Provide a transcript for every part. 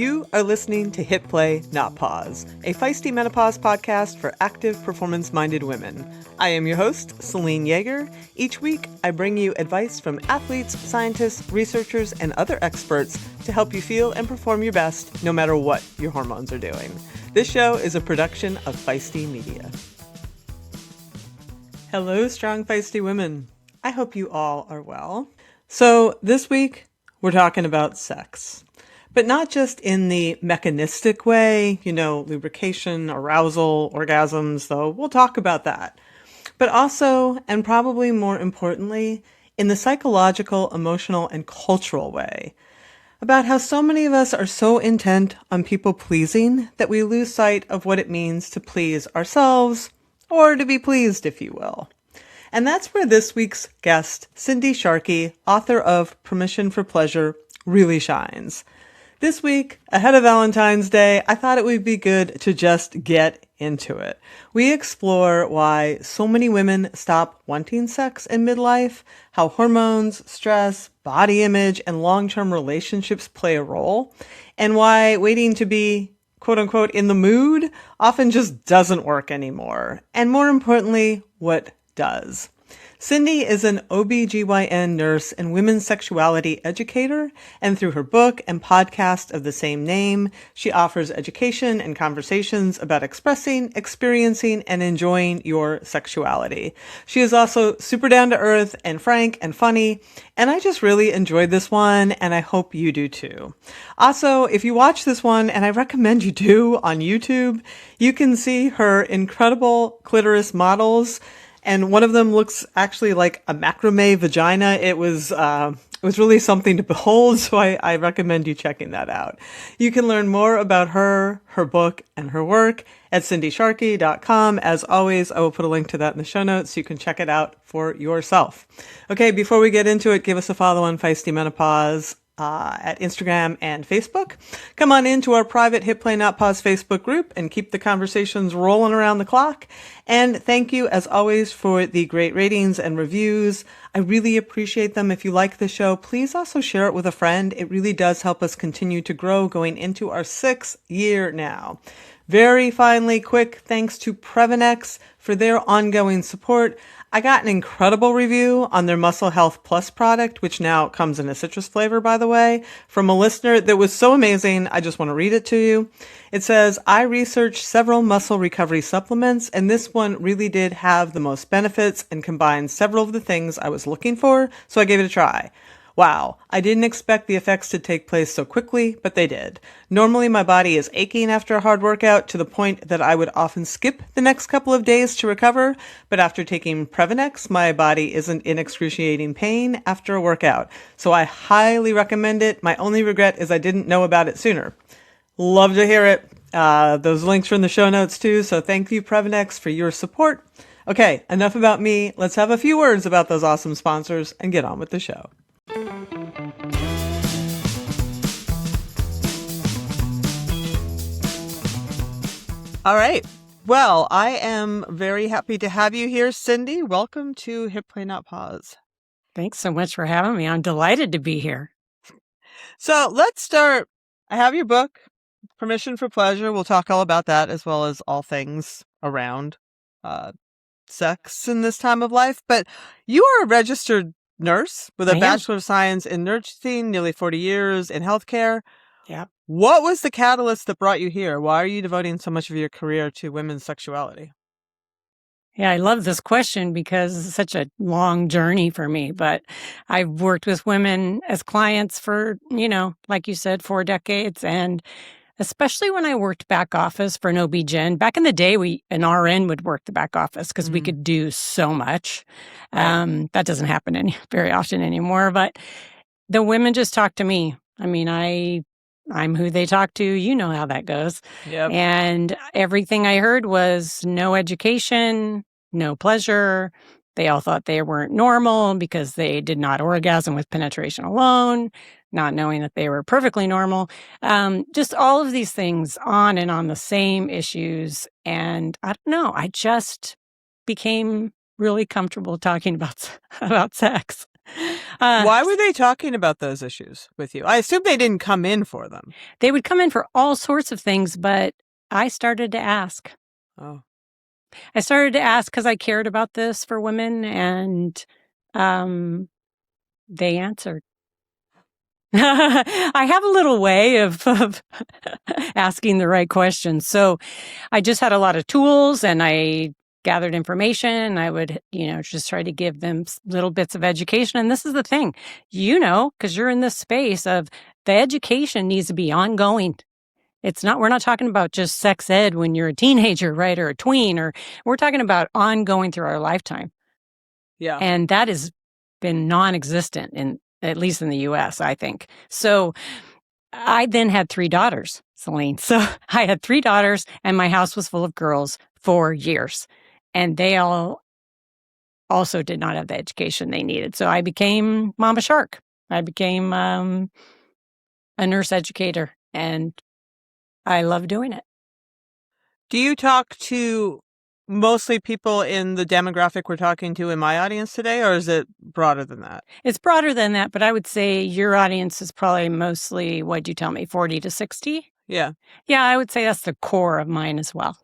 You are listening to Hit Play, Not Pause, a feisty menopause podcast for active, performance-minded women. I am your host, Celine Yeager. Each week, I bring you advice from athletes, scientists, researchers, and other experts to help you feel and perform your best no matter what your hormones are doing. This show is a production of Feisty Media. Hello, strong, feisty women. I hope you all are well. So this week, we're talking about sex. But not just in the mechanistic way, lubrication, arousal, orgasms, though we'll talk about that. But also, and probably more importantly, in the psychological, emotional, and cultural way. About how so many of us are so intent on people pleasing that we lose sight of what it means to please ourselves, or to be pleased, if you will. And that's where this week's guest, Cindy Scharkey, author of Permission for Pleasure, really shines. This week, ahead of Valentine's Day, I thought it would be good to just get into it. We explore why so many women stop wanting sex in midlife, how hormones, stress, body image, and long-term relationships play a role, and why waiting to be quote-unquote in the mood often just doesn't work anymore. And more importantly, what does? Cindy is an OBGYN nurse and women's sexuality educator, and through her book and podcast of the same name, she offers education and conversations about expressing, experiencing, and enjoying your sexuality. She is also super down to earth and frank and funny, and I just really enjoyed this one, and I hope you do too. Also, if you watch this one, and I recommend you do on YouTube, you can see her incredible clitoris models. And one of them looks actually like a macrame vagina. It was really something to behold, so I recommend you checking that out. You can learn more about her book, and her work at cindysharkey.com. As always, I will put a link to that in the show notes so you can check it out for yourself. Okay, before we get into it, give us a follow on Feisty Menopause at Instagram and Facebook. Come on into our private Hit Play Not Pause Facebook group and keep the conversations rolling around the clock. And thank you, as always, for the great ratings and reviews. I really appreciate them. If you like the show, please also share it with a friend. It really does help us continue to grow going into our 6th year now. Very finally, quick thanks to Previnex for their ongoing support. I got an incredible review on their Muscle Health Plus product, which now comes in a citrus flavor, by the way, from a listener that was so amazing. I just want to read it to you. It says, I researched several muscle recovery supplements, and this one really did have the most benefits and combined several of the things I was looking for, so I gave it a try. Wow, I didn't expect the effects to take place so quickly, but they did. Normally, my body is aching after a hard workout to the point that I would often skip the next couple of days to recover, but after taking Previnex, my body isn't in excruciating pain after a workout. So I highly recommend it. My only regret is I didn't know about it sooner. Love to hear it. Those links are in the show notes too, so thank you, Previnex, for your support. Okay, enough about me. Let's have a few words about those awesome sponsors and get on with the show. All right. Well, I am very happy to have you here, Cindy. Welcome to Hit Play Not Pause. Thanks so much for having me. I'm delighted to be here. So let's start. I have your book, Permission for Pleasure. We'll talk all about that as well as all things around sex in this time of life. But you are a registered nurse with a Bachelor of Science in Nursing, nearly 40 years in healthcare. Yeah. What was the catalyst that brought you here? Why are you devoting so much of your career to women's sexuality? Yeah, I love this question because it's such a long journey for me. But I've worked with women as clients for, like you said, 4 decades. And especially when I worked back office for an OB-GYN, back in the day, an RN would work the back office because we could do so much. Right. That doesn't happen very often anymore. But the women just talk to me. I mean, I'm who they talk to. You know how that goes. Yep. And everything I heard was no education, no pleasure. They all thought they weren't normal because they did not orgasm with penetration alone, not knowing that they were perfectly normal. Just all of these things on and on the same issues. And I don't know, I just became really comfortable talking about sex. Why were they talking about those issues with you? I assume they didn't come in for them. They would come in for all sorts of things, but I started to ask. Oh. I started to ask because I cared about this for women, and they answered. I have a little way of asking the right questions. So I just had a lot of tools, and I gathered information. I would, just try to give them little bits of education. And this is the thing, because you're in this space of the education needs to be ongoing. We're not talking about just sex ed when you're a teenager, right? Or a tween, we're talking about ongoing through our lifetime. Yeah. And that has been non-existent at least in the US, I think. So I then had 3 daughters, Celine. So I had 3 daughters, and my house was full of girls for years. And they all also did not have the education they needed. So I became Mama Shark. I became a nurse educator, and I love doing it. Do you talk to mostly people in the demographic we're talking to in my audience today, or is it broader than that? It's broader than that, but I would say your audience is probably mostly, what'd you tell me, 40 to 60? Yeah. Yeah, I would say that's the core of mine as well.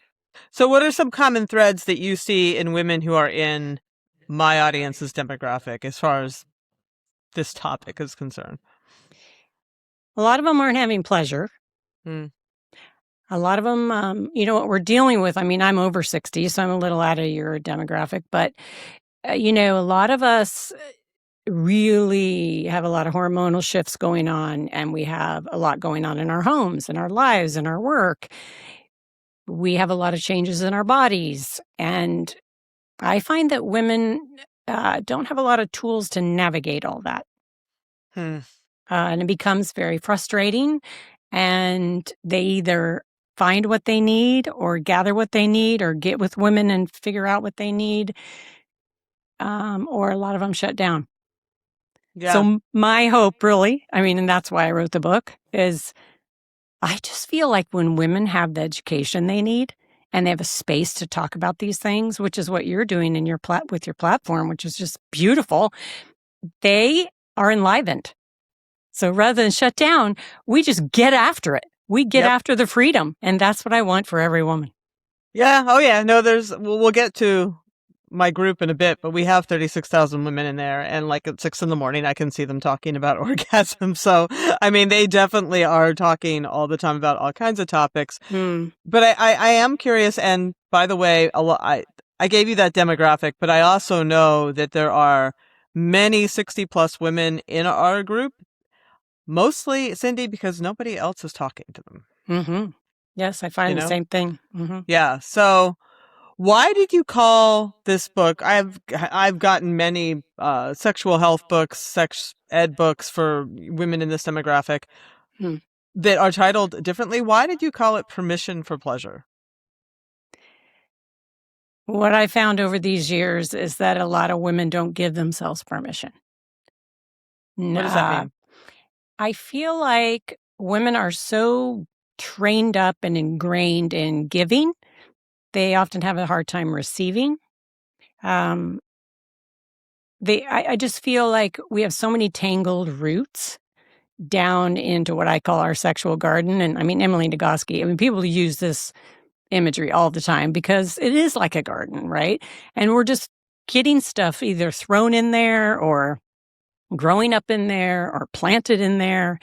So what are some common threads that you see in women who are in my audience's demographic as far as this topic is concerned? A lot of them aren't having pleasure. A lot of them, what we're dealing with, I'm over 60, so I'm a little out of your demographic, but, a lot of us really have a lot of hormonal shifts going on, and we have a lot going on in our homes, in our lives, in our work. We have a lot of changes in our bodies, and I find that women don't have a lot of tools to navigate all that. And it becomes very frustrating, and they either find what they need or gather what they need or get with women and figure out what they need, or a lot of them shut down. Yeah. So my hope, really, and that's why I wrote the book, is I just feel like when women have the education they need and they have a space to talk about these things, which is what you're doing in with your platform, which is just beautiful, they are enlivened. So rather than shut down, we just get after it. We get after the freedom, and that's what I want for every woman. Yeah. Oh, yeah. No, we'll get to my group in a bit, but we have 36,000 women in there, and like at 6 a.m, I can see them talking about orgasm. So, they definitely are talking all the time about all kinds of topics. But I am curious, and by the way, I gave you that demographic, but I also know that there are many 60 plus women in our group. Mostly, Cindy, because nobody else is talking to them. Yes, I find the same thing. Yeah. So why did you call this book? I've gotten many sexual health books, sex ed books for women in this demographic that are titled differently. Why did you call it Permission for Pleasure? What I found over these years is that a lot of women don't give themselves permission. What does that mean? I feel like women are so trained up and ingrained in giving, they often have a hard time receiving. I just feel like we have so many tangled roots down into what I call our sexual garden. And Emily Nagoski, people use this imagery all the time because it is like a garden, right? And we're just getting stuff either thrown in there or growing up in there or planted in there.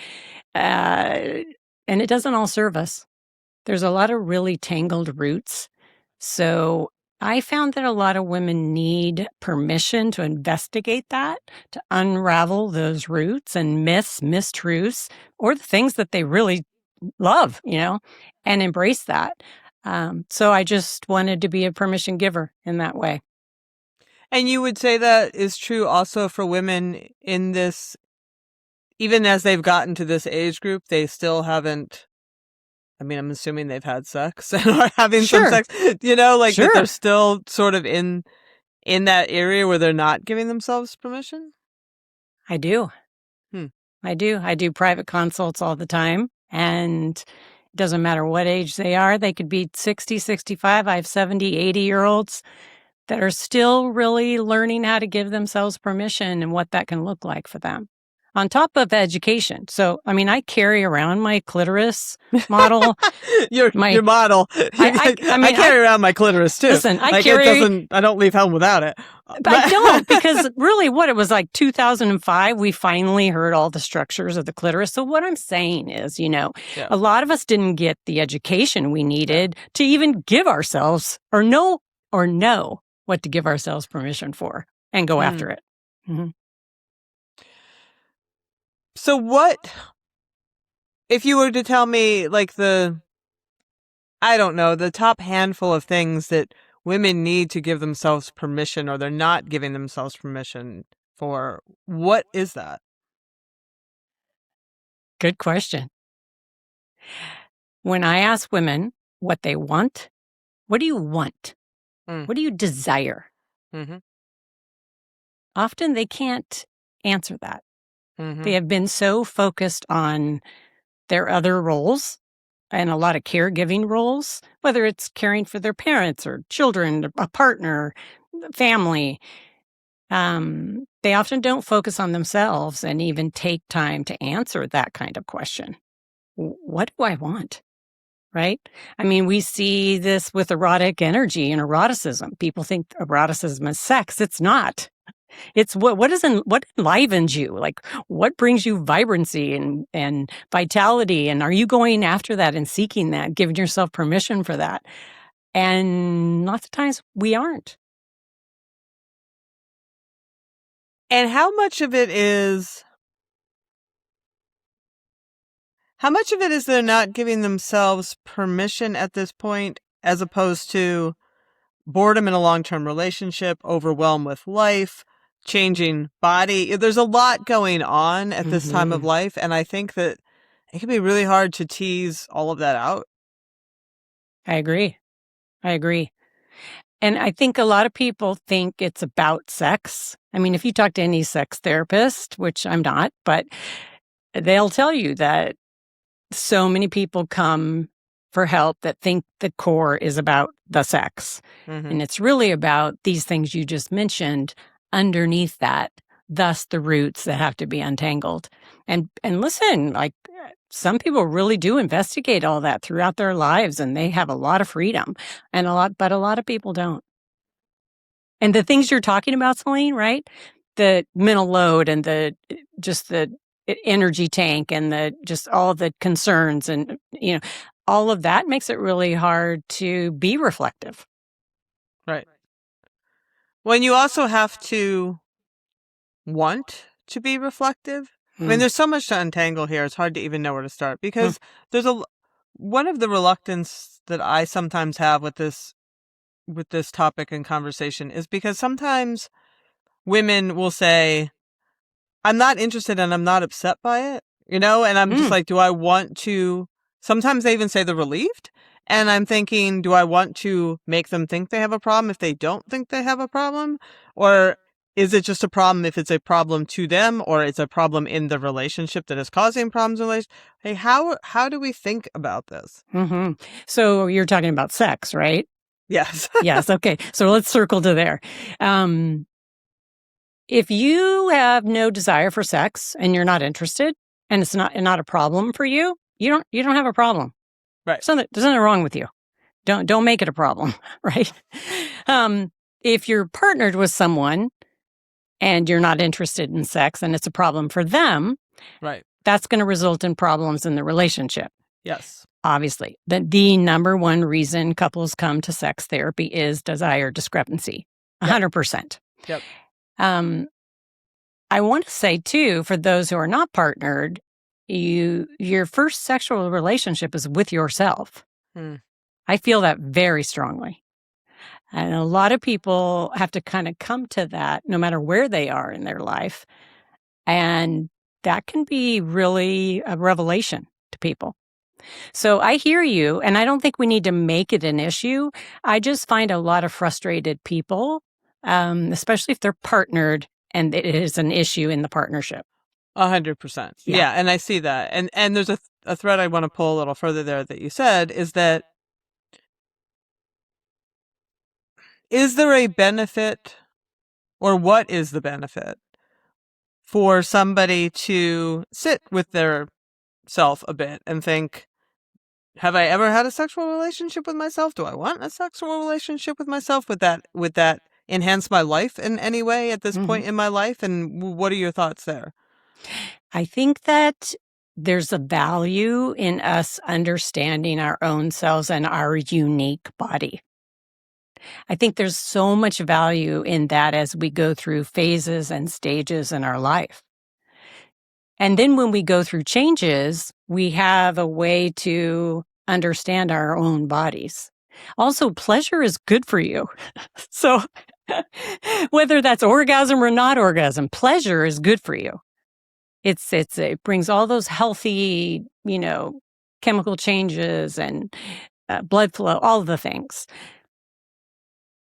And it doesn't all serve us. There's a lot of really tangled roots. So I found that a lot of women need permission to investigate that, to unravel those roots and myths, mistruths, or the things that they really love, and embrace that. So I just wanted to be a permission giver in that way. And you would say that is true also for women in this, even as they've gotten to this age group, they still haven't, I'm assuming they've had sex and are having some sex, that they're still sort of in that area where they're not giving themselves permission? I do. I do private consults all the time, and it doesn't matter what age they are. They could be 60, 65. I have 70, 80-year-olds. that are still really learning how to give themselves permission and what that can look like for them. On top of education. So, I mean, I carry around my clitoris model. Your model. I carry around my clitoris too. Listen, I don't leave home without it. But I don't, because really what it was like 2005, we finally heard all the structures of the clitoris. So what I'm saying is, a lot of us didn't get the education we needed to even give ourselves or know what to give ourselves permission for and go after it. Mm-hmm. So what, if you were to tell me like the top handful of things that women need to give themselves permission or they're not giving themselves permission for, what is that? Good question. When I ask women what they want, what do you want? What do you desire? Mm-hmm. Often they can't answer that. Mm-hmm. They have been so focused on their other roles and a lot of caregiving roles, whether it's caring for their parents or children, a partner, family. They often don't focus on themselves and even take time to answer that kind of question. What do I want? Right? I mean, we see this with erotic energy and eroticism. People think eroticism is sex. It's not. It's what enlivens you? Like, what brings you vibrancy and vitality? And are you going after that and seeking that, giving yourself permission for that? And lots of times we aren't. And how much of it is they're not giving themselves permission at this point, as opposed to boredom in a long-term relationship, overwhelmed with life, changing body? There's a lot going on at this time of life, and I think that it can be really hard to tease all of that out. I agree. And I think a lot of people think it's about sex. I mean, if you talk to any sex therapist, which I'm not, but they'll tell you that so many people come for help that think the core is about the sex. Mm-hmm. And it's really about these things you just mentioned underneath that, thus the roots that have to be untangled. And listen, like some people really do investigate all that throughout their lives and they have a lot of freedom but a lot of people don't. And the things you're talking about, Celine, right? The mental load and the energy tank and just all the concerns and, all of that makes it really hard to be reflective. Right. When you also have to want to be reflective. I mean, there's so much to untangle here. It's hard to even know where to start because there's one of the reluctance that I sometimes have with this topic and conversation is because sometimes women will say, I'm not interested and I'm not upset by it, and I'm just like, do I want to, sometimes they even say they're relieved. And I'm thinking, do I want to make them think they have a problem if they don't think they have a problem? Or is it just a problem if it's a problem to them, or it's a problem in the relationship that is causing problems in relation? Hey, how do we think about this? Mm-hmm. So you're talking about sex, right? Yes. Yes. Okay. So let's circle to there. If you have no desire for sex and you're not interested and it's not a problem for you, you don't have a problem. Right. There's nothing wrong with you. Don't make it a problem, right? If you're partnered with someone and you're not interested in sex and it's a problem for them, right, that's going to result in problems in the relationship. Yes. Obviously, the number one reason couples come to sex therapy is desire discrepancy. 100%. Yep. I want to say too, for those who are not partnered, your first sexual relationship is with yourself. I feel that very strongly. And a lot of people have to kind of come to that no matter where they are in their life. And that can be really a revelation to people. So I hear you, and I don't think we need to make it an issue. I just find a lot of frustrated people, especially if they're partnered and it is an issue in the partnership. 100%. Yeah. And I see that. And there's a thread I want to pull a little further there that you said is that is there a benefit, or what is the benefit for somebody to sit with their self a bit and think, have I ever had a sexual relationship with myself? Do I want a sexual relationship with myself? Would that enhance my life in any way at this point in my life? And what are your thoughts there? I think that there's a value in us understanding our own selves and our unique body. I think there's so much value in that as we go through phases and stages in our life. And then when we go through changes, we have a way to understand our own bodies. Also, pleasure is good for you. So whether that's orgasm or not orgasm, pleasure is good for you. It brings all those healthy, chemical changes and blood flow, all of the things.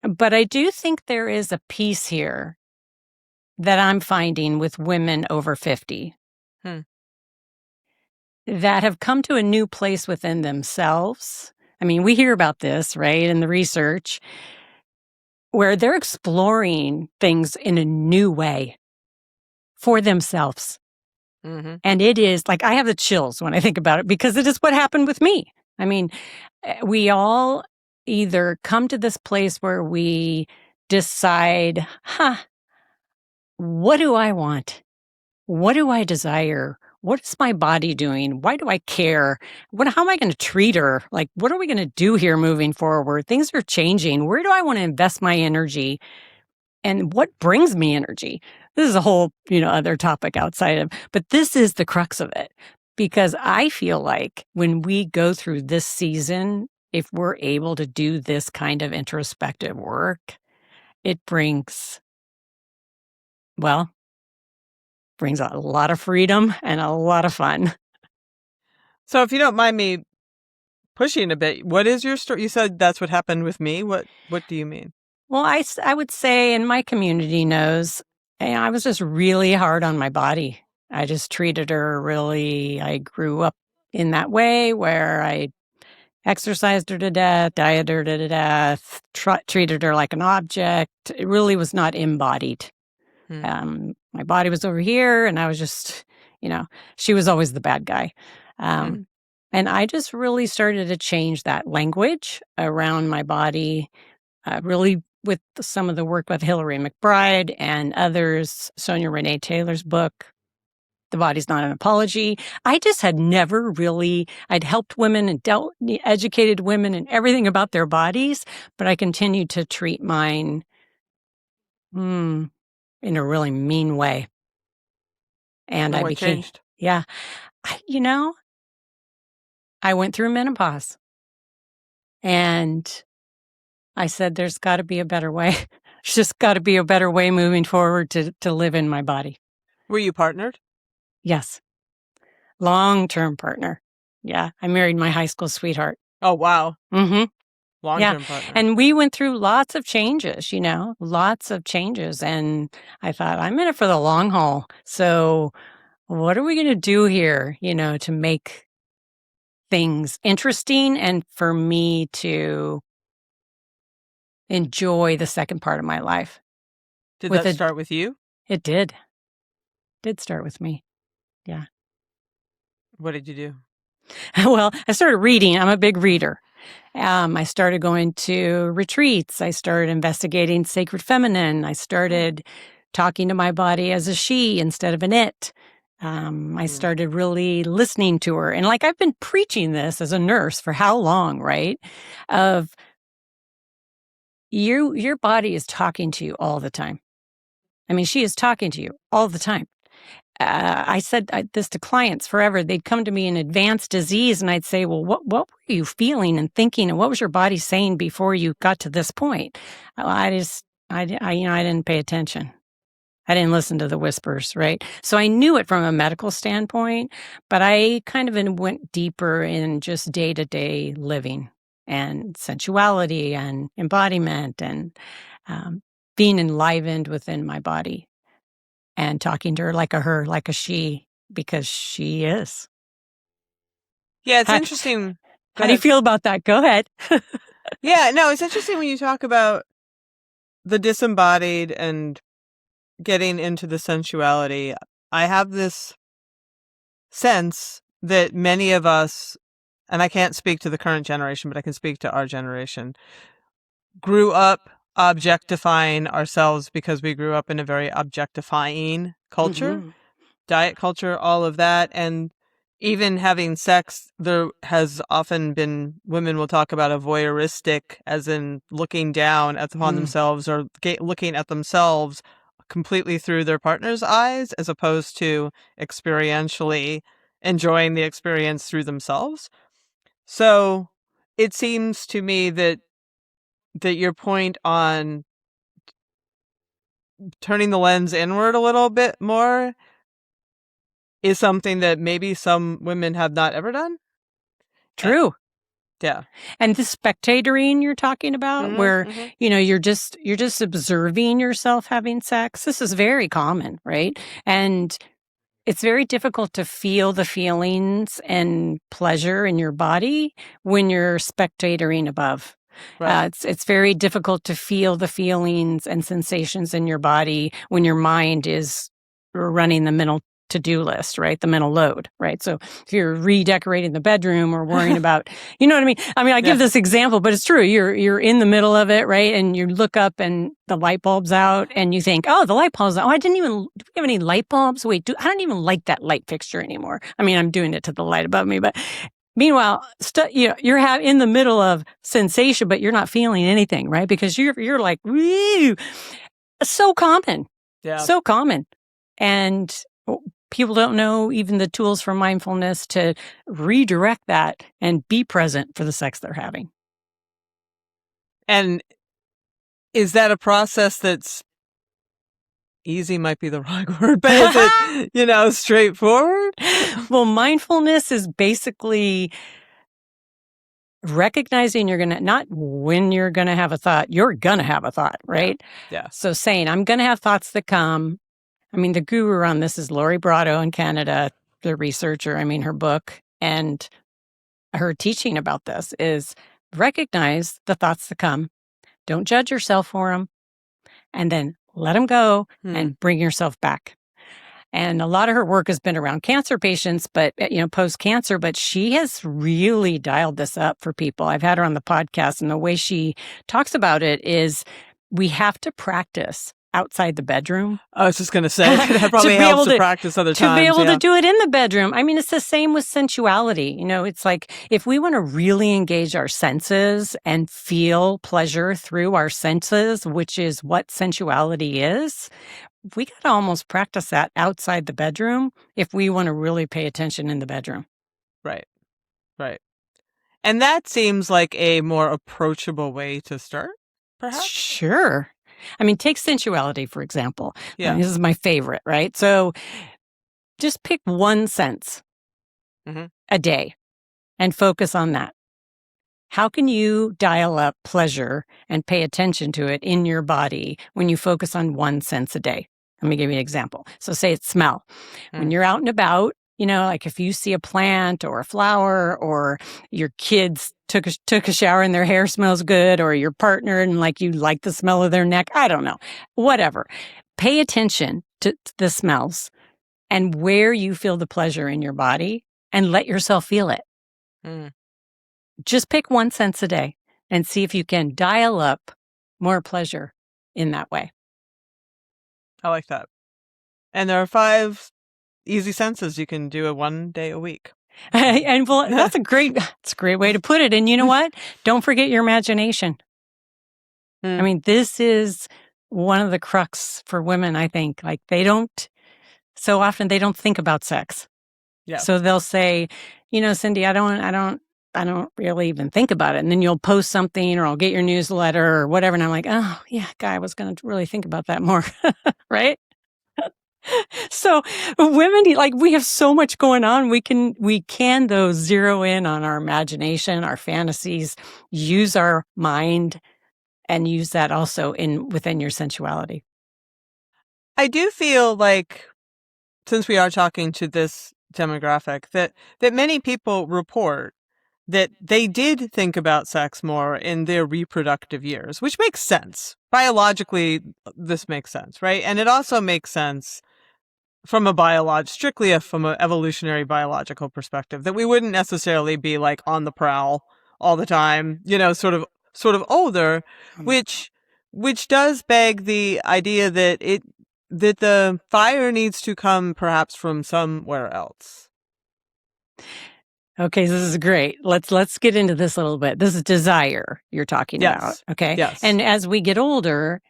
But I do think there is a piece here that I'm finding with women over 50 that have come to a new place within themselves. I mean, we hear about this, right, in the research, where they're exploring things in a new way for themselves. And it is like, I have the chills when I think about it, because it is what happened with me. I mean, we all either come to this place where we decide, what do I want? What do I desire? What is my body doing? Why do I care? How am I going to treat her? Like, what are we going to do here moving forward? Things are changing. Where do I want to invest my energy? And what brings me energy? This is a whole, other topic outside of, but this is the crux of it. Because I feel like when we go through this season, if we're able to do this kind of introspective work, it brings a lot of freedom and a lot of fun. So if you don't mind me pushing a bit, what is your story? You said that's what happened with me. What do you mean? Well, I would say, and my community knows, I was just really hard on my body. I just treated her I grew up in that way where I exercised her to death, dieted her to death, treated her like an object. It really was not embodied. My body was over here, and I was just, she was always the bad guy. And I just really started to change that language around my body, really with some of the work with Hillary McBride and others, Sonia Renee Taylor's book, The Body's Not an Apology. I just had never really, I'd helped women and educated women and everything about their bodies, but I continued to treat mine in a really mean way. And what changed? Yeah. I went through menopause, and I said, there's got to be a better way. There's just got to be a better way moving forward to live in my body. Were you partnered? Yes. Long-term partner. Yeah. I married my high school sweetheart. Oh, wow. Long-term partner. And we went through lots of changes, lots of changes. And I thought, I'm in it for the long haul. So what are we going to do here, to make things interesting and for me to enjoy the second part of my life. Did that start with you? It did. Did start with me. Yeah. What did you do? Well, I started reading. I'm a big reader. I started going to retreats. I started investigating sacred feminine. I started talking to my body as a she instead of an it. I started really listening to her. And I've been preaching this as a nurse for how long, right? Of your body is talking to you all the time. I mean, she is talking to you all the time. I said this to clients forever. They'd come to me in advanced disease, and I'd say, well, what were you feeling and thinking, and what was your body saying before you got to this point? I didn't pay attention. I didn't listen to the whispers, right? So I knew it from a medical standpoint, but I kind of went deeper in just day-to-day living and sensuality and embodiment and being enlivened within my body and talking to her, like a she, because she is. Yeah, it's interesting. How do you feel about that? Go ahead. Yeah, no, it's interesting when you talk about the disembodied and getting into the sensuality, I have this sense that many of us, and I can't speak to the current generation, but I can speak to our generation, grew up objectifying ourselves because we grew up in a very objectifying culture, diet culture, all of that. And even having sex, there has often been, women will talk about a voyeuristic, as in looking down upon themselves or looking at themselves completely through their partner's eyes, as opposed to experientially enjoying the experience through themselves. So it seems to me that your point on turning the lens inward a little bit more is something that maybe some women have not ever done. True. Yeah. And the spectatoring you're talking about, where, you're just observing yourself having sex. This is very common, right? And it's very difficult to feel the feelings and pleasure in your body when you're spectatoring above. Right. It's very difficult to feel the feelings and sensations in your body when your mind is running the mental to-do list, right? The mental load, right? So if you're redecorating the bedroom or worrying about, you know what I mean? I give this example, but it's true. You're in the middle of it, right? And you look up and the light bulb's out and you think, oh, the light bulb's out. Oh, do we have any light bulbs? Wait, I don't even like that light fixture anymore. I'm doing it to the light above me, but meanwhile, you're in the middle of sensation, but you're not feeling anything, right? Because you're like, woo, so common. Yeah. So common. And people don't know even the tools for mindfulness to redirect that and be present for the sex they're having. And is that a process that's easy, might be the wrong word, but is it, straightforward? Well, mindfulness is basically recognizing not when you're going to have a thought, you're going to have a thought, right? Yeah. So saying, I'm going to have thoughts that come. The guru on this is Lori Brotto in Canada, the researcher. Her book and her teaching about this is recognize the thoughts that come. Don't judge yourself for them. And then let them go and bring yourself back. And a lot of her work has been around cancer patients, but, post-cancer, but she has really dialed this up for people. I've had her on the podcast, and the way she talks about it is we have to practice outside the bedroom. I was just going to say, that probably helps to practice other times. To be able to do it in the bedroom. It's the same with sensuality. It's like if we want to really engage our senses and feel pleasure through our senses, which is what sensuality is, we got to almost practice that outside the bedroom if we want to really pay attention in the bedroom. Right. Right. And that seems like a more approachable way to start, perhaps? Sure. Take sensuality, for example. Yeah. This is my favorite, right? So just pick one sense a day and focus on that. How can you dial up pleasure and pay attention to it in your body when you focus on one sense a day? Let me give you an example. So say it's smell. When you're out and about, like if you see a plant or a flower or your kids took a shower and their hair smells good, or your partner and you like the smell of their neck, I don't know, whatever. Pay attention to the smells and where you feel the pleasure in your body and let yourself feel it. Just pick one sense a day and see if you can dial up more pleasure in that way. I like that. And there are 5 easy senses you can do it one day a week. And well, that's a great way to put it. And you know what? Don't forget your imagination. This is one of the crux for women, I think. So often they don't think about sex. Yeah. So they'll say, Cindy, I don't really even think about it. And then you'll post something or I'll get your newsletter or whatever. And I'm like, oh yeah, guy, I was going to really think about that more. Right? So women, we have so much going on. We can though zero in on our imagination, our fantasies, use our mind, and use that also within your sensuality. I do feel like, since we are talking to this demographic, that many people report that they did think about sex more in their reproductive years, which makes sense. Biologically, this makes sense, right? And it also makes sense from from an evolutionary biological perspective, that we wouldn't necessarily be like on the prowl all the time, sort of older, which does beg the idea that the fire needs to come perhaps from somewhere else. Okay, this is great. Let's get into this a little bit. This is desire you're talking about. Okay. Yes. And as we get older,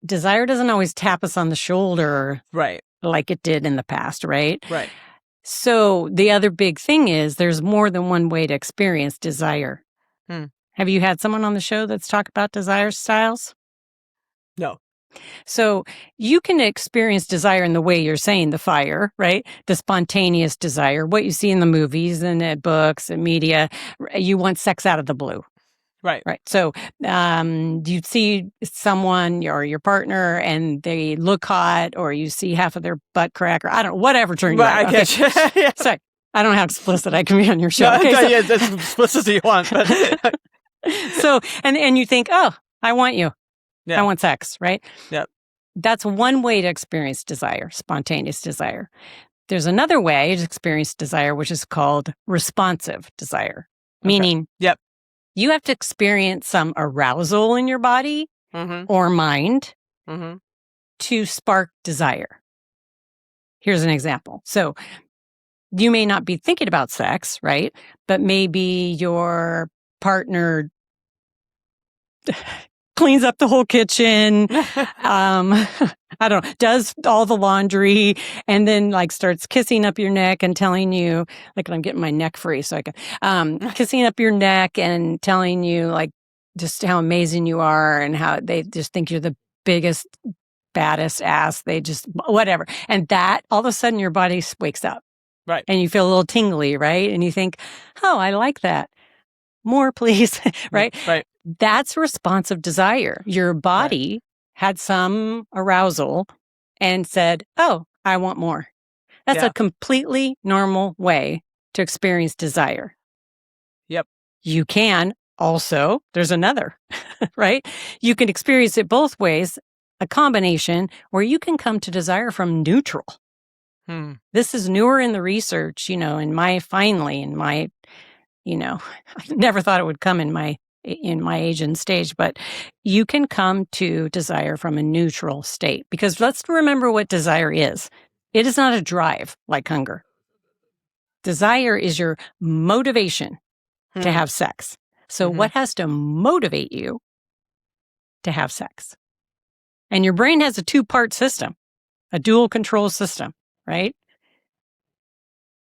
desire doesn't always tap us on the shoulder. Right. Like it did in the past, right? Right. So the other big thing is there's more than one way to experience desire. Have you had someone on the show that's talked about desire styles? No. So you can experience desire in the way you're saying, the fire, right? The spontaneous desire, what you see in the movies and books and media. You want sex out of the blue. Right. Right. So you see someone or your partner and they look hot, or you see half of their butt crack, or I don't know, whatever turned you on. I get you. Yeah. Sorry. I don't know how explicit I can be on your show. No, Okay, yeah, as explicit as you want. But so, and you think, oh, I want you. Yeah. I want sex, right? Yep. That's one way to experience desire, spontaneous desire. There's another way to experience desire, which is called responsive desire, meaning Yep. you have to experience some arousal in your body or mind to spark desire. Here's an example. So you may not be thinking about sex, right? But maybe your partner cleans up the whole kitchen, I don't know, does all the laundry, and then like starts kissing up your neck and telling you, like, I'm getting my neck free so I can, kissing up your neck and telling you like just how amazing you are and how they just think you're the biggest, baddest ass. They just, whatever. And that all of a sudden your body wakes up. Right. And you feel a little tingly, right? And you think, oh, I like that. More, please. Right? Right. That's responsive desire. Your body had some arousal and said, oh, I want more. That's a completely normal way to experience desire. Yep. You can also, there's another, right? You can experience it both ways, a combination where you can come to desire from neutral. This is newer in the research, in my I never thought it would come in my age and stage, but you can come to desire from a neutral state, because let's remember what desire is. It is not a drive like hunger. Desire is your motivation to have sex. So what has to motivate you to have sex? And your brain has a two-part system, a dual control system, right?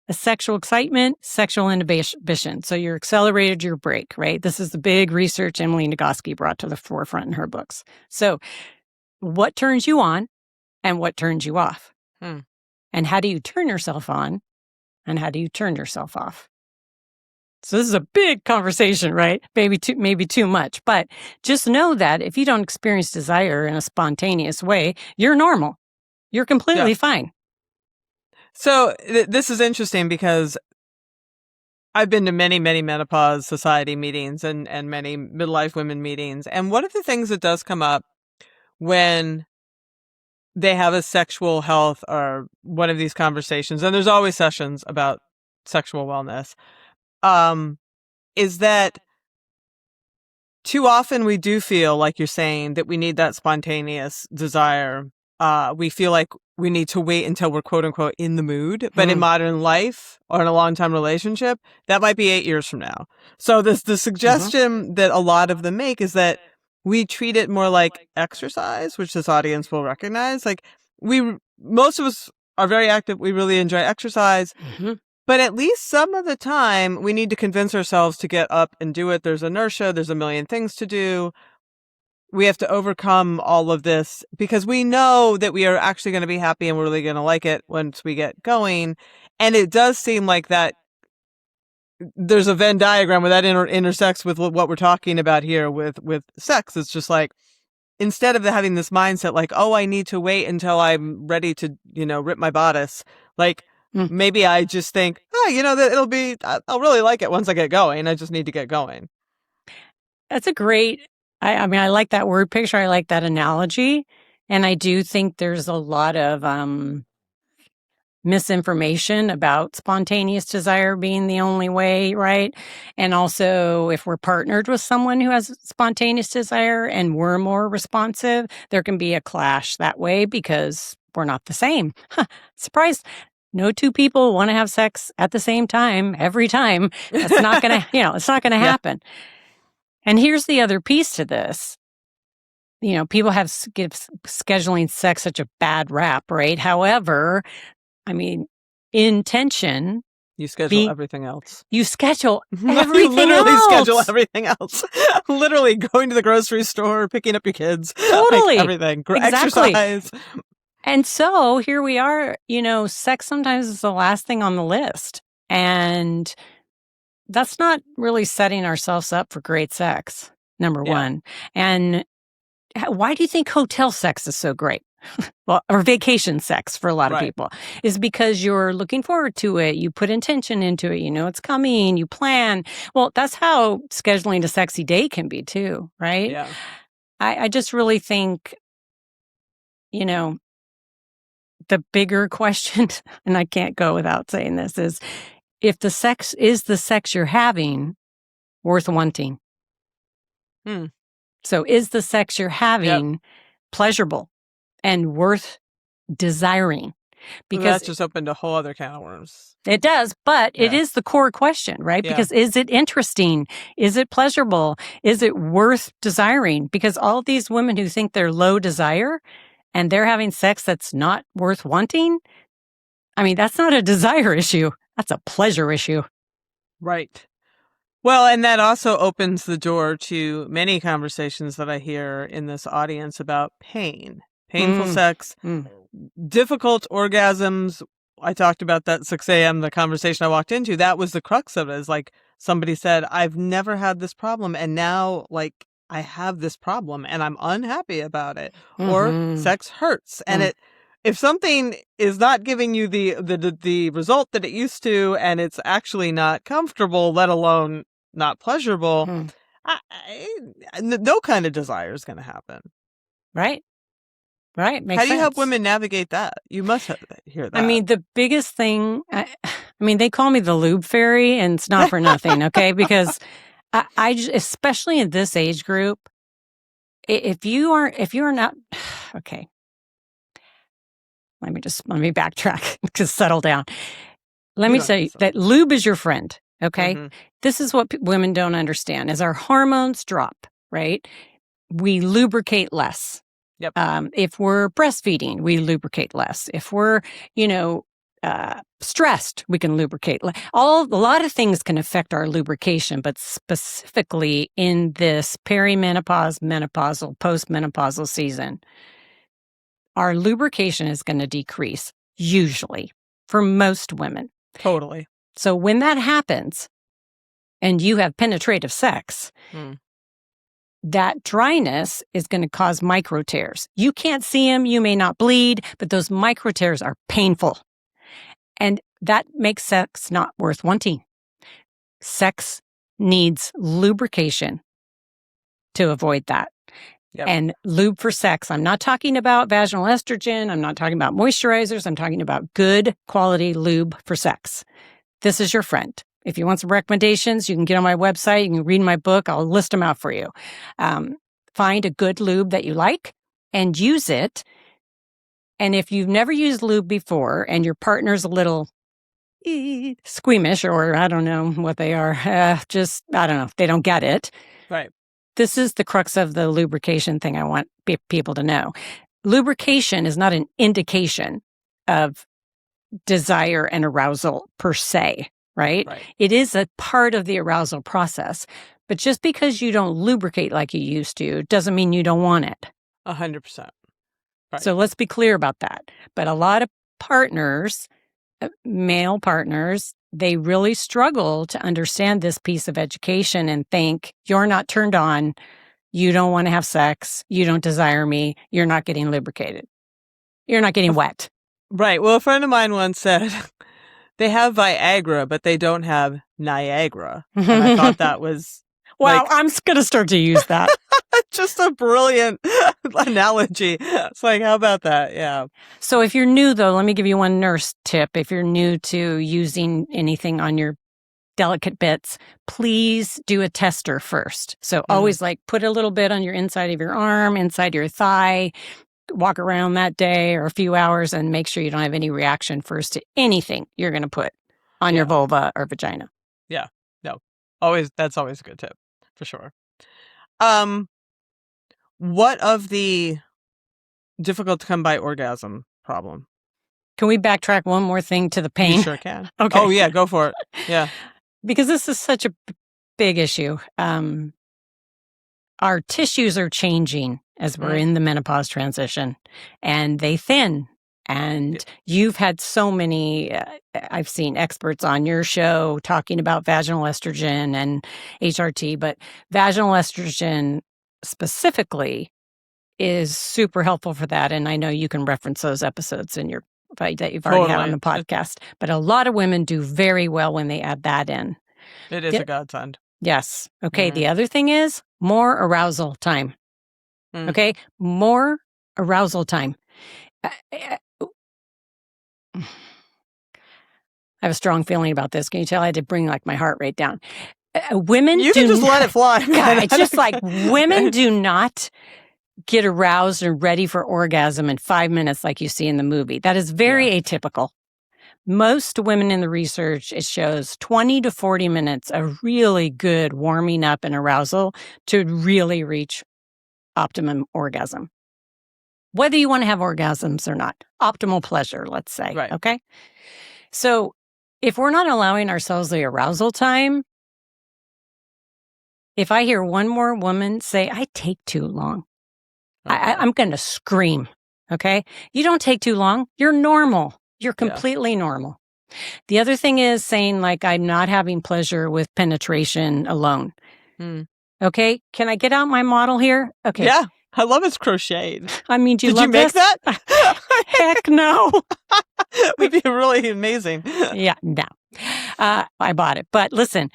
A sexual excitement, sexual inhibition. So you're accelerated, your brake, right? This is the big research Emily Nagoski brought to the forefront in her books. So what turns you on and what turns you off? And how do you turn yourself on and how do you turn yourself off? So this is a big conversation, right? Maybe too much, but just know that if you don't experience desire in a spontaneous way, you're normal. You're completely fine. So this is interesting because I've been to many, many menopause society meetings and many midlife women meetings. And one of the things that does come up when they have a sexual health or one of these conversations, and there's always sessions about sexual wellness, is that too often we do feel, like you're saying, that we need that spontaneous desire. We feel like we need to wait until we're quote unquote in the mood. But in modern life or in a long-time relationship, that might be 8 years from now. So the suggestion that a lot of them make is that we treat it more like exercise, which this audience will recognize. Like most of us are very active. We really enjoy exercise. But at least some of the time, we need to convince ourselves to get up and do it. There's inertia. There's a million things to do. We have to overcome all of this because we know that we are actually going to be happy and we're really going to like it once we get going. And it does seem like that there's a Venn diagram where that intersects with what we're talking about here with sex. It's just like, instead of having this mindset like, oh, I need to wait until I'm ready to, rip my bodice, like, Maybe I just think, that I'll really like it once I get going. I just need to get going. That's a great, I mean, I like that word picture. I like that analogy. And I do think there's a lot of misinformation about spontaneous desire being the only way, right? And also, if we're partnered with someone who has spontaneous desire and we're more responsive, there can be a clash that way because we're not the same. Surprise. No two people want to have sex at the same time every time. That's not going to, it's not going to happen. And here's the other piece to this. People give scheduling sex such a bad rap, right? However, I mean, intention. You schedule everything else. You schedule everything You literally else. schedule everything else. Literally going to the grocery store, picking up your kids. Totally. Everything. Exactly. Exercise. And so here we are, sex sometimes is the last thing on the list. And that's not really setting ourselves up for great sex, number one. And why do you think hotel sex is so great? Well, or vacation sex for a lot of people is because you're looking forward to it. You put intention into it. It's coming. You plan. Well, that's how scheduling a sexy date can be too, right? Yeah. I just really think, the bigger question, and I can't go without saying this, is if the sex you're having worth wanting? So is the sex you're having pleasurable and worth desiring? Because that just opened a whole other can of worms. It does, but it is the core question, right? Yeah. Because is it interesting? Is it pleasurable? Is it worth desiring? Because all these women who think they're low desire and they're having sex that's not worth wanting, I mean, that's not a desire issue. That's a pleasure issue. Right. Well, and that also opens the door to many conversations that I hear in this audience about pain, painful sex, difficult orgasms. I talked about that 6 a.m., the conversation I walked into. That was the crux of it. Is like somebody said, I've never had this problem. And now I have this problem and I'm unhappy about it. Or sex hurts. And if something is not giving you the result that it used to, and it's actually not comfortable, let alone not pleasurable, no kind of desire is going to happen. Right. Right. How do you help women navigate that? You must hear that. I mean, the biggest thing, they call me the lube fairy, and it's not for nothing, okay? Because I just, especially in this age group, if you are not, okay. Let me backtrack, because settle down. Let me say that lube is your friend, okay? This is what women don't understand. As our hormones drop, right, we lubricate less. Yep. If we're breastfeeding, we lubricate less. If we're, stressed, we can lubricate. A lot of things can affect our lubrication, but specifically in this perimenopause, menopausal, postmenopausal season, our lubrication is going to decrease, usually, for most women. Totally. So when that happens, and you have penetrative sex, that dryness is going to cause micro tears. You can't see them, you may not bleed, but those micro tears are painful. And that makes sex not worth wanting. Sex needs lubrication to avoid that. Yep. And lube for sex, I'm not talking about vaginal estrogen, I'm not talking about moisturizers, I'm talking about good quality lube for sex. This is your friend. If you want some recommendations, you can get on my website. You can read my book. I'll list them out for you. Find a good lube that you like and use it. And if you've never used lube before and your partner's a little squeamish, or I don't know what they are, I don't know, they don't get it. Right. This is the crux of the lubrication thing I want people to know. Lubrication is not an indication of desire and arousal per se. Right? It is a part of the arousal process. But just because you don't lubricate like you used to doesn't mean you don't want it. 100%. Right. So let's be clear about that. But a lot of partners, male partners, they really struggle to understand this piece of education and think, you're not turned on, you don't want to have sex, you don't desire me, you're not getting lubricated. You're not getting wet. Right. Well, a friend of mine once said, They have Viagra, but they don't have Niagara. And I thought that was Wow, I'm going to start to use that. just a brilliant analogy. It's like, how about that? Yeah. So if you're new, though, let me give you one nurse tip. If you're new to using anything on your delicate bits, please do a tester first. So always like put a little bit on your inside of your arm, inside your thigh, walk around that day or a few hours and make sure you don't have any reaction first to anything you're going to put on your vulva or vagina. Yeah. No. That's always a good tip for sure. What of the difficult to come by orgasm problem? Can we backtrack one more thing to the pain? You sure can. Okay. Oh yeah, go for it. Yeah. Because this is such a big issue. Our tissues are changing as we're in the menopause transition, and they thin. And you've had so many, I've seen experts on your show talking about vaginal estrogen and HRT, but vaginal estrogen specifically is super helpful for that. And I know you can reference those episodes in your that you've already had on the podcast. But a lot of women do very well when they add that in. It is a godsend. Yes. Okay. The other thing is more arousal time. Okay. More arousal time. I have a strong feeling about this. Can you tell I had to bring like my heart rate down? Women you can just let it fly. God, it's just like women do not get aroused and ready for orgasm in 5 minutes like you see in the movie. That is very atypical. Most women in the research, it shows 20 to 40 minutes of really good warming up and arousal to really reach optimum orgasm. Whether you want to have orgasms or not. Optimal pleasure, let's say. Right. Okay? So if we're not allowing ourselves the arousal time, if I hear one more woman say, I take too long, I'm going to scream. Okay? You don't take too long. You're normal. You're completely normal. The other thing is saying, like, I'm not having pleasure with penetration alone. Okay? Can I get out my model here? Okay. Yeah. I love it's crocheted. I mean, Did you make this? that? Heck no. Would be really amazing. Yeah, no. I bought it. But listen,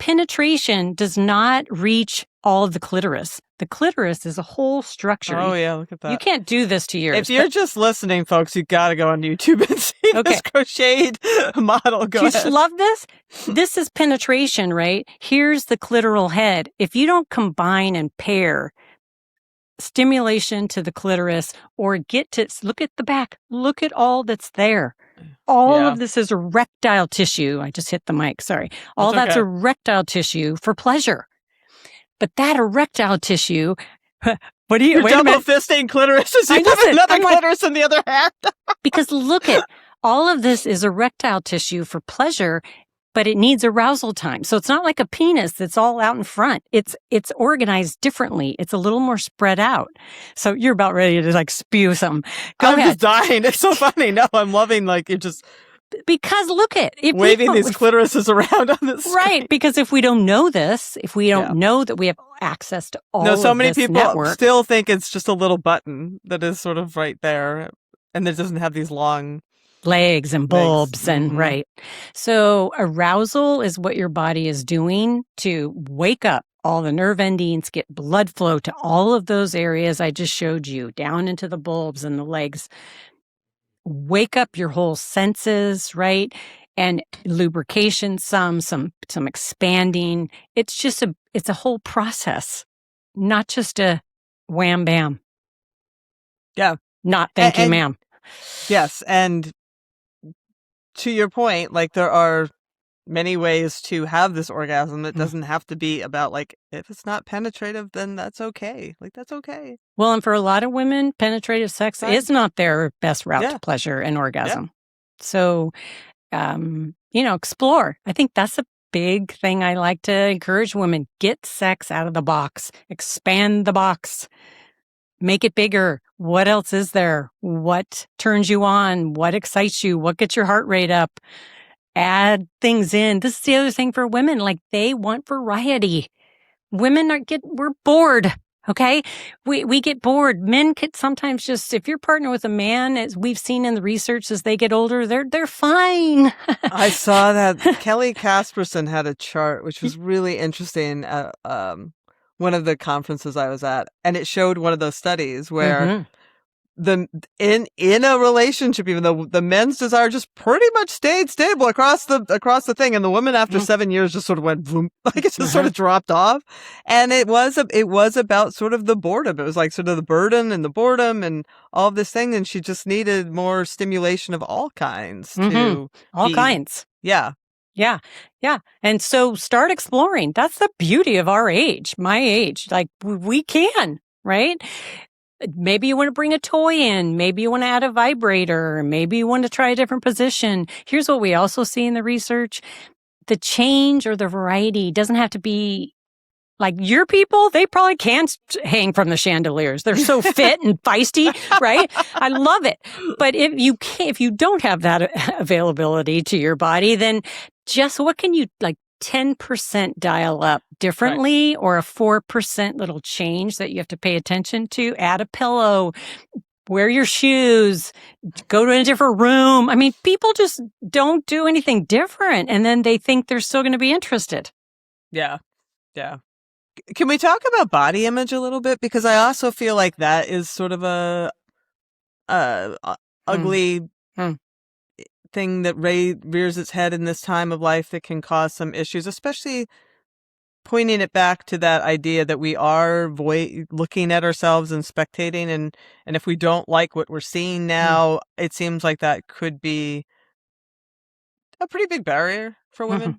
penetration does not reach all of the clitoris. The clitoris is a whole structure. Oh, yeah, look at that. You can't do this to yours. If you're just listening, folks, you got to go on YouTube and see this crocheted model. Go ahead. You love this? This is penetration, right? Here's the clitoral head. If you don't combine and pair stimulation to the clitoris or look at the back, look at all that's there. All of this is erectile tissue. I just hit the mic. Sorry. All that's erectile tissue for pleasure. But that erectile tissue, what do you... You're double fisting clitorises. You have another clitoris in the other hand. Because look at, all of this is erectile tissue for pleasure, but it needs arousal time. So it's not like a penis that's all out in front. It's organized differently. It's a little more spread out. So you're about ready to like spew something. I'm just dying. It's so funny. No, I'm loving like you're just... Because look at it. Waving these clitorises around on this screen. Right. Because if we don't know this, if we don't know that we have access to all of this so many people network, still think it's just a little button that is sort of right there. And it doesn't have these long... legs and bulbs and right. So arousal is what your body is doing to wake up all the nerve endings, get blood flow to all of those areas I just showed you, down into the bulbs and the legs. Wake up your whole senses, right? And lubrication, some expanding. It's just it's a whole process, not just a wham bam. Yeah. Not thank you, ma'am. Yes. And to your point, like there are many ways to have this orgasm. It doesn't have to be about like, if it's not penetrative, then that's okay. Like that's okay. Well, and for a lot of women, penetrative sex is not their best route to pleasure and orgasm. So, explore. I think that's a big thing I like to encourage women. Get sex out of the box. Expand the box. Make it bigger. What else is there? What turns you on? What excites you? What gets your heart rate up? Add things in. This is the other thing for women. Like they want variety. Women we're bored. Okay. We get bored. Men could sometimes just, if you're partnered with a man, as we've seen in the research, as they get older, they're fine. I saw that Kelly Casperson had a chart, which was really interesting at one of the conferences I was at. And it showed one of those studies where Mhm. in a relationship, even though the men's desire just pretty much stayed stable across the thing, and the woman after 7 years just sort of went boom, like it just sort of dropped off. And it was about sort of the boredom. It was like sort of the burden and the boredom and all of this thing, and she just needed more stimulation of all kinds to All be. kinds. Yeah. Yeah. Yeah. And so start exploring. That's the beauty of our age, my age. Like we can, right? Maybe you want to bring a toy in. Maybe you want to add a vibrator. Maybe you want to try a different position. Here's what we also see in the research. The change or the variety doesn't have to be like your people. They probably can't hang from the chandeliers. They're so fit and feisty, right? I love it. But if you don't have that availability to your body, then just what can you 10% dial up differently, or a 4% little change that you have to pay attention to? Add a pillow, wear your shoes, go to a different room. I mean, people just don't do anything different, and then they think they're still going to be interested. Yeah. Yeah. Can we talk about body image a little bit? Because I also feel like that is sort of a ugly thing that rears its head in this time of life that can cause some issues, especially pointing it back to that idea that we are looking at ourselves and spectating, and if we don't like what we're seeing now, it seems like that could be a pretty big barrier for women.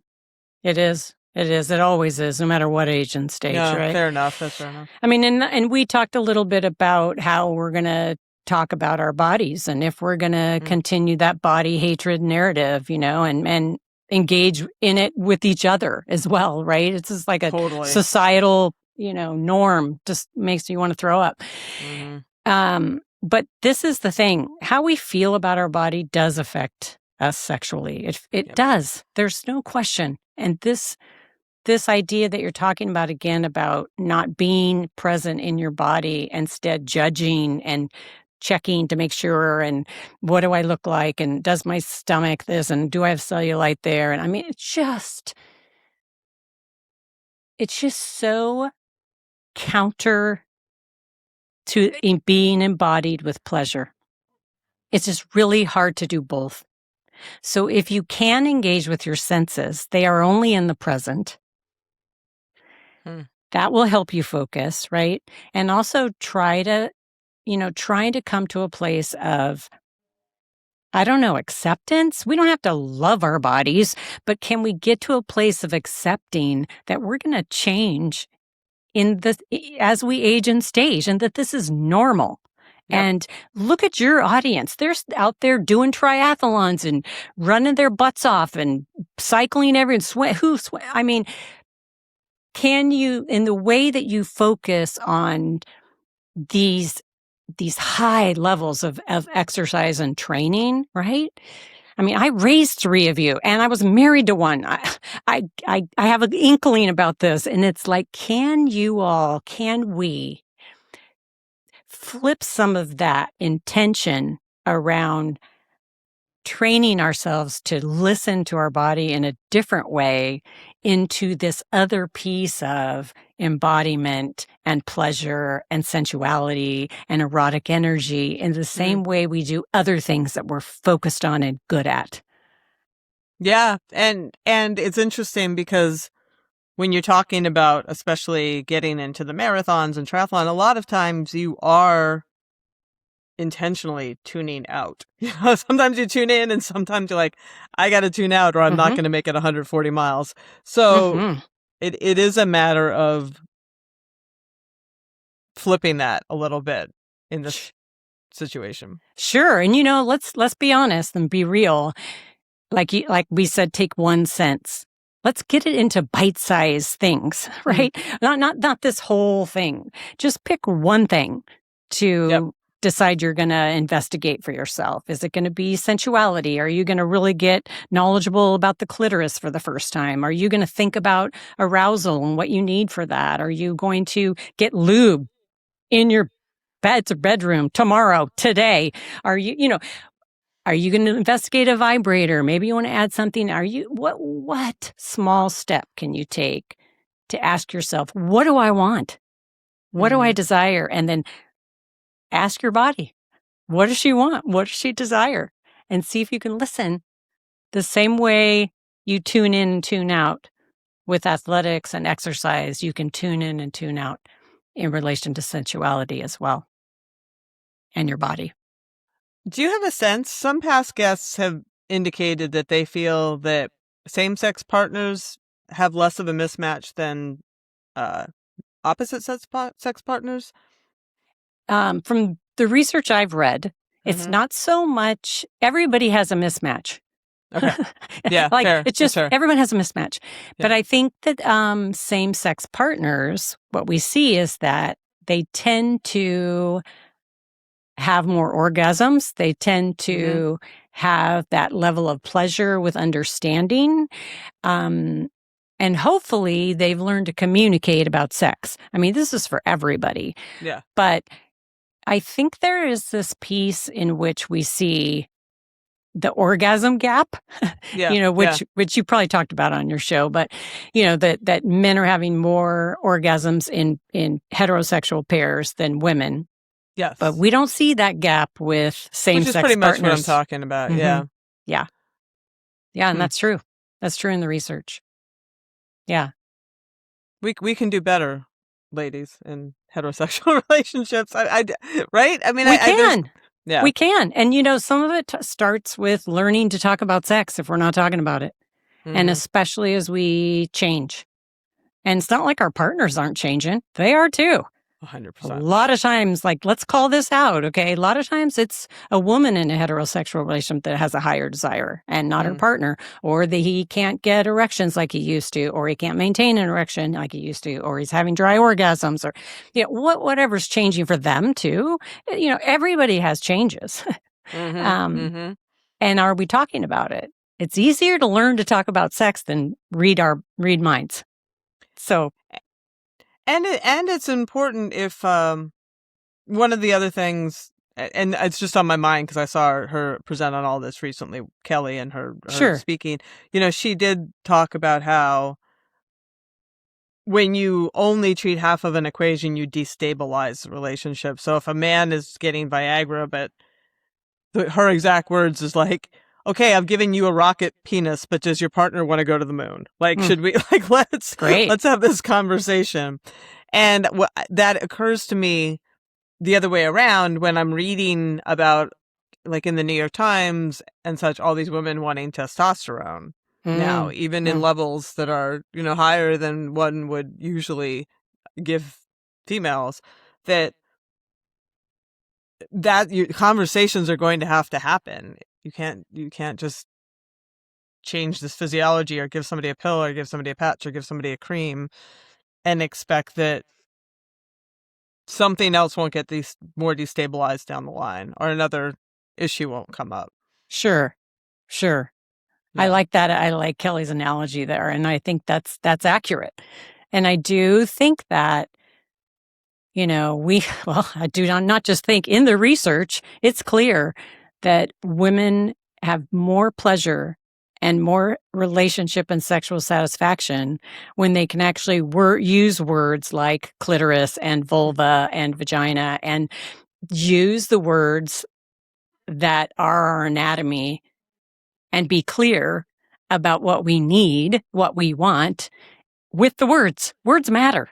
It is. It is. It always is, no matter what age and stage, right? Fair enough. That's fair enough. I mean, and we talked a little bit about how we're going to talk about our bodies, and if we're going to continue that body hatred narrative, and engage in it with each other as well, right? It's just like a societal, norm, just makes you want to throw up. But this is the thing. How we feel about our body does affect us sexually. It does. There's no question. And this idea that you're talking about again, about not being present in your body, instead judging and checking to make sure, and what do I look like, and does my stomach this, and do I have cellulite there? And I mean, it's just so counter to being embodied with pleasure. It's just really hard to do both. So if you can engage with your senses, they are only in the present. That will help you focus, right? And also trying to come to a place of, I don't know, acceptance. We don't have to love our bodies, but can we get to a place of accepting that we're going to change as we age and stage, and that this is normal? Yep. And look at your audience. They're out there doing triathlons and running their butts off and cycling I mean, can you, in the way that you focus on these high levels of exercise and training, right? I mean, I raised 3 of you, and I was married to one. I have an inkling about this, and it's like, can we flip some of that intention around training ourselves to listen to our body in a different way into this other piece of embodiment and pleasure and sensuality and erotic energy in the same way we do other things that we're focused on and good at? Yeah. And it's interesting because when you're talking about, especially getting into the marathons and triathlon, a lot of times you are intentionally tuning out. Sometimes you tune in, and sometimes you're like, I got to tune out, or I'm not going to make it 140 miles. So it is a matter of flipping that a little bit in this situation. Sure. And let's be honest and be real. Like we said, take 1 sense. Let's get it into bite-sized things, right? Not this whole thing. Just pick one thing to decide you're going to investigate for yourself. Is it going to be sensuality? Are you going to really get knowledgeable about the clitoris for the first time? Are you going to think about arousal and what you need for that? Are you going to get lube in your bedroom tomorrow, today? Are you, are you going to investigate a vibrator? Maybe you want to add something. What small step can you take to ask yourself, what do I want? What do I desire? And then ask your body, what does she want? What does she desire? And see if you can listen the same way you tune in and tune out with athletics and exercise. You can tune in and tune out in relation to sensuality as well and your body. Do you have a sense? Some past guests have indicated that they feel that same-sex partners have less of a mismatch than opposite sex partners. From the research I've read, it's not so much everybody has a mismatch. Okay. Yeah. Like fair, it's just fair. everyone has a mismatch. Yeah. But I think that same-sex partners, what we see is that they tend to have more orgasms. They tend to have that level of pleasure with understanding. And hopefully they've learned to communicate about sex. I mean, this is for everybody. Yeah. But I think there is this piece in which we see the orgasm gap, which you probably talked about on your show, but that men are having more orgasms in heterosexual pairs than women. Yes. But we don't see that gap with same-sex partners. Which is pretty much what I'm talking about. Yeah. Yeah. Yeah, and that's true. That's true in the research. Yeah. We can do better, ladies, in heterosexual relationships. Right? I mean, we can. Yeah. We can. And, some of it starts with learning to talk about sex if we're not talking about it. And especially as we change. And it's not like our partners aren't changing. They are too. 100%. A lot of times, let's call this out, okay? A lot of times it's a woman in a heterosexual relationship that has a higher desire and not her partner, or that he can't get erections like he used to, or he can't maintain an erection like he used to, or he's having dry orgasms, or whatever's changing for them too. Everybody has changes. And are we talking about it? It's easier to learn to talk about sex than read minds. So. And it's important if one of the other things, and it's just on my mind because I saw her present on all this recently, Kelly, and her speaking. She did talk about how when you only treat half of an equation, you destabilize the relationship. So if a man is getting Viagra, but her exact words is like, okay, I've given you a rocket penis, but does your partner want to go to the moon? Should we let's have this conversation? And that occurs to me the other way around when I'm reading about, in the New York Times and such, all these women wanting testosterone now, even in levels that are, higher than one would usually give females, that conversations are going to have to happen. You can't just change this physiology or give somebody a pill or give somebody a patch or give somebody a cream and expect that something else won't get more destabilized down the line or another issue won't come up. Sure. Yeah. I like that. I like Kelly's analogy there. And I think that's accurate. And I do think that, I do not just think, in the research, it's clear that women have more pleasure and more relationship and sexual satisfaction when they can actually use words like clitoris and vulva and vagina, and use the words that are our anatomy and be clear about what we need, what we want with the words. Words matter.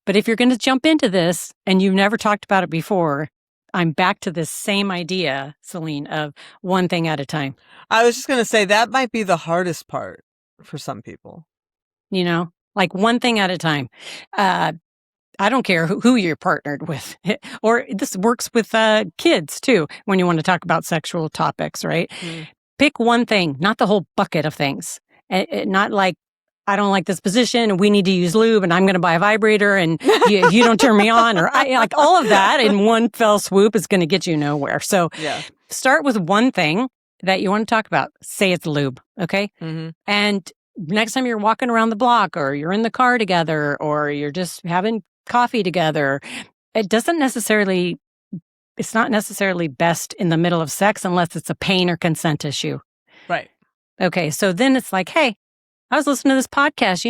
But if you're going to jump into this and you've never talked about it before, I'm back to this same idea, Celine, of one thing at a time. I was just going to say that might be the hardest part for some people. One thing at a time. I don't care who you're partnered with. Or this works with kids, too, when you want to talk about sexual topics, right? Pick one thing, not the whole bucket of things. Not like, I don't like this position and we need to use lube and I'm going to buy a vibrator and you don't turn me on, or all of that in one fell swoop is going to get you nowhere. So start with one thing that you want to talk about. Say it's lube. Okay. And next time you're walking around the block or you're in the car together or you're just having coffee together. It's not necessarily best in the middle of sex unless it's a pain or consent issue. Right. Okay. So then it's like, hey, I was listening to this podcast.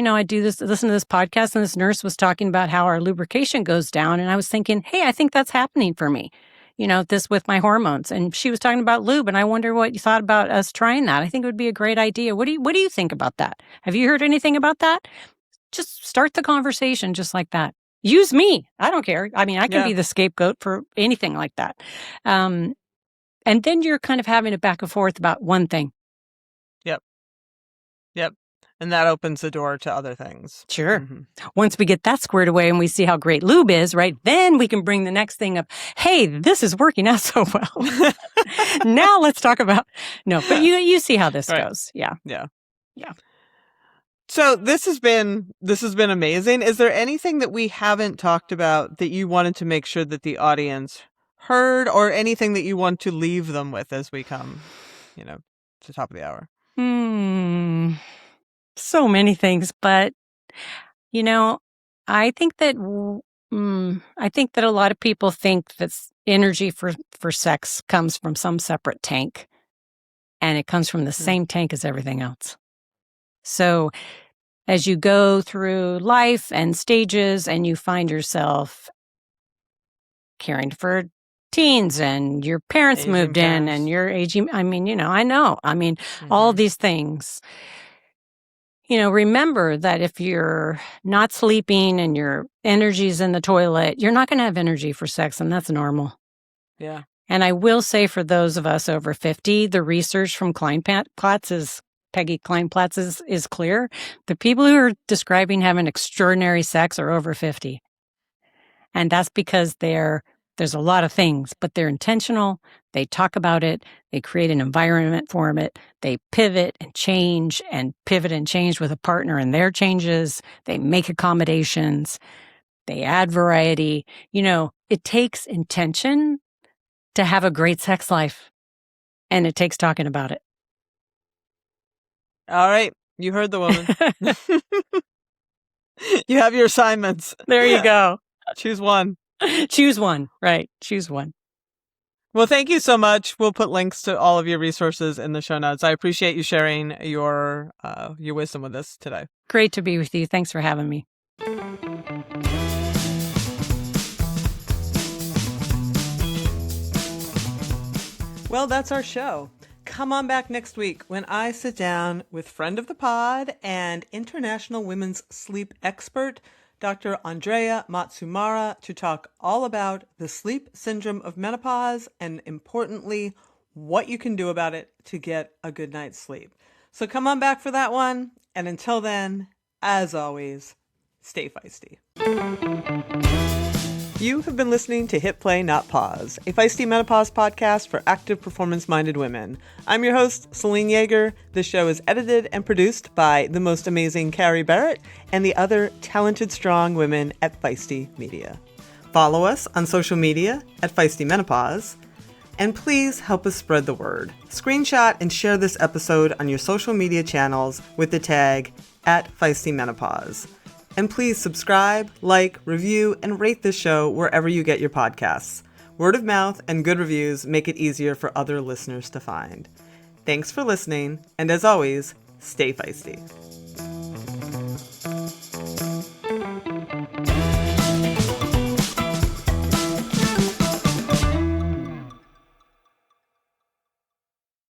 Listen to this podcast, and this nurse was talking about how our lubrication goes down. And I was thinking, hey, I think that's happening for me, this with my hormones. And she was talking about lube. And I wonder what you thought about us trying that. I think it would be a great idea. What do you think about that? Have you heard anything about that? Just start the conversation just like that. Use me. I don't care. I mean, I can be the scapegoat for anything like that. And then you're kind of having a back and forth about one thing. Yep. And that opens the door to other things. Sure. Mm-hmm. Once we get that squared away and we see how great lube is, right, then we can bring the next thing up. Hey, this is working out so well. Now let's talk about... No, but you see how this goes. Yeah. So this has been amazing. Is there anything that we haven't talked about that you wanted to make sure that the audience heard, or anything that you want to leave them with as we come, to the top of the hour? So many things, but I think that a lot of people think that energy for sex comes from some separate tank, and it comes from the same tank as everything else. So as you go through life and stages, and you find yourself caring for teens, and your parents Aging moved parents. in, and you're aging. I mean, I know. I mean, all these things. Remember that if you're not sleeping and your energy's in the toilet, you're not going to have energy for sex, and that's normal. Yeah. And I will say, for those of us over 50, the research from Peggy Kleinplatz is clear. The people who are describing having extraordinary sex are over 50. And that's because there's a lot of things, but they're intentional. They talk about it. They create an environment for it. They pivot and change with a partner and their changes. They make accommodations. They add variety. It takes intention to have a great sex life, and it takes talking about it. All right. You heard the woman. You have your assignments. There you go. Choose one. Choose one. Right. Choose one. Well, thank you so much. We'll put links to all of your resources in the show notes. I appreciate you sharing your wisdom with us today. Great to be with you. Thanks for having me. Well, that's our show. Come on back next week when I sit down with friend of the pod and international women's sleep expert, Dr. Andrea Matsumara, to talk all about the sleep syndrome of menopause and, importantly, what you can do about it to get a good night's sleep. So come on back for that one. And until then, as always, stay feisty. You have been listening to Hit Play Not Pause, a feisty menopause podcast for active performance-minded women. I'm your host, Celine Yeager. This show is edited and produced by the most amazing Carrie Barrett and the other talented, strong women at Feisty Media. Follow us on social media at Feisty Menopause, and please help us spread the word. Screenshot and share this episode on your social media channels with the tag @FeistyMenopause. And please subscribe, like, review, and rate this show wherever you get your podcasts. Word of mouth and good reviews make it easier for other listeners to find. Thanks for listening, and as always, stay feisty.